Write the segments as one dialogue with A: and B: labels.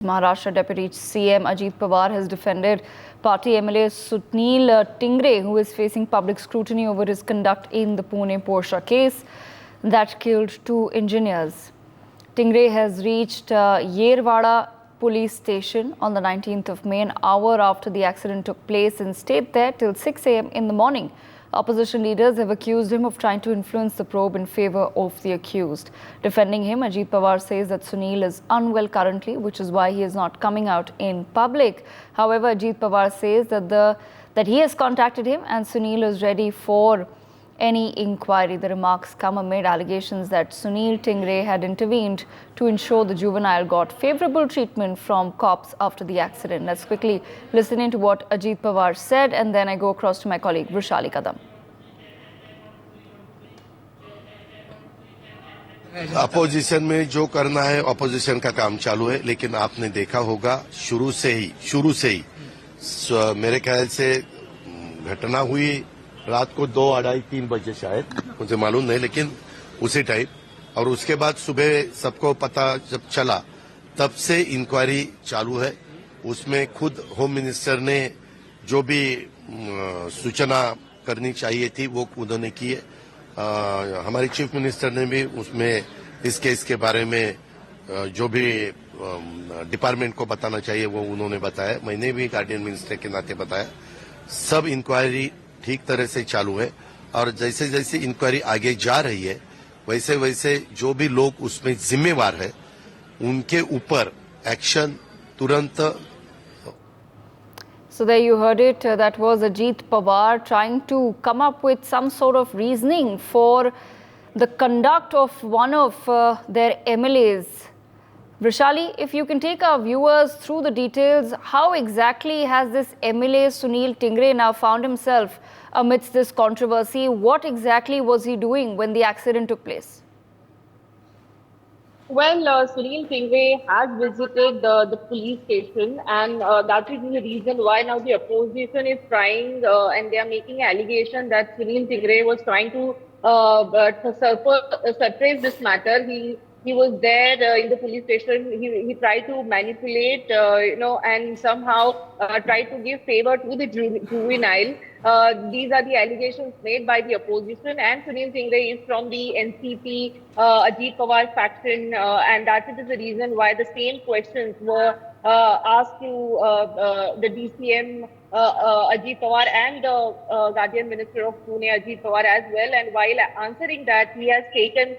A: Maharashtra Deputy CM Ajit Pawar has defended party MLA Sunil Tingre, who is facing public scrutiny over his conduct in the Pune Porsche case that killed 2 engineers. Tingre has reached Yerwada police station on the 19th of May, an hour after the accident took place, and stayed there till 6 a.m. in the morning. Opposition leaders have accused him of trying to influence the probe in favor of the accused. Defending him, Ajit Pawar says that Sunil is unwell currently, which is why he is not coming out in public. However, Ajit Pawar says that he has contacted him and Sunil is ready for any inquiry. The remarks come amid allegations that Sunil Tingre had intervened to ensure the juvenile got favourable treatment from cops after the accident. Let's quickly listen into what Ajit Pawar said, and then I go across to my colleague Vrishali Kadam.
B: Opposition में जो करना है opposition का काम चालू है, लेकिन आपने देखा होगा शुरू से ही मेरे ख्याल से घटना हुई रात को 2, 2:30, 3 बजे शायद, मुझे मालूम नहीं, लेकिन उसी टाइम। और उसके बाद सुबह सबको पता जब चला तब से इंक्वायरी चालू है। उसमें खुद होम मिनिस्टर ने जो भी सूचना करनी चाहिए थी वो उन्होंने की है। हमारी चीफ मिनिस्टर ने भी उसमें इस केस के बारे में जो भी डिपार्टमेंट को बताना चाहिए वो उन्होंने बताया। मैंने भी गार्डियन मिनिस्टर के नाते बताया। सब इंक्वायरी ठीक तरह से चालू है और जैसे जैसे इंक्वायरी आगे जा रही है वैसे वैसे जो भी लोग उसमें जिम्मेवार है उनके ऊपर एक्शन तुरंत।
A: So there you heard it. That was Ajit Pawar trying to come up with some sort of reasoning for the conduct of one of their MLAs. Vrishali, if you can take our viewers through the details, how exactly has this MLA Sunil Tingre now found himself amidst this controversy? What exactly was he doing when the accident took place?
C: Well, Sunil Tingre has visited the police station, and that is the reason why now the opposition is trying and they are making an allegation that Sunil Tingre was trying to suppress this matter. He was there in the police station. He tried to manipulate, and somehow tried to give favor to the juvenile. These are the allegations made by the opposition, and Sunil Tingre is from the NCP Ajit Pawar faction, and that is the reason why the same questions were asked to the DCM Ajit Pawar and Guardian Minister of Pune Ajit Pawar as well. And while answering that, he has taken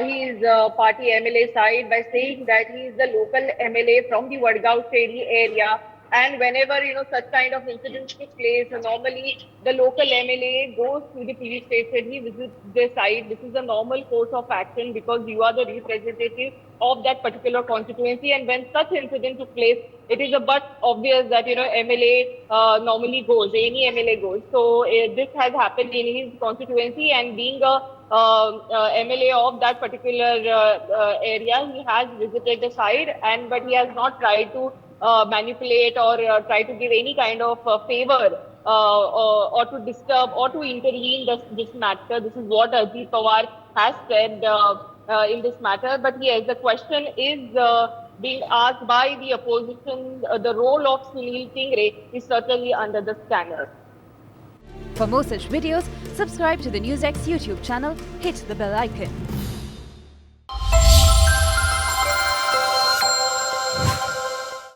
C: his party MLA side by saying that he is the local MLA from the Vadgaon Shady area. And whenever, such kind of incidents took place, normally the local MLA goes to the police station, he visits their site. This is a normal course of action because you are the representative of that particular constituency. And when such incident took place, it is a but obvious that, MLA normally goes, any MLA goes. So this has happened in his constituency, and being a MLA of that particular area, he has visited the site, but he has not tried to manipulate or try to give any kind of favor or to disturb or to intervene this matter. This is what Ajit Pawar has said in this matter. But yes, the question is being asked by the opposition. The role of Sunil Tingre is certainly under the scanner.
D: For more such videos, subscribe to the NewsX YouTube channel, hit the bell icon.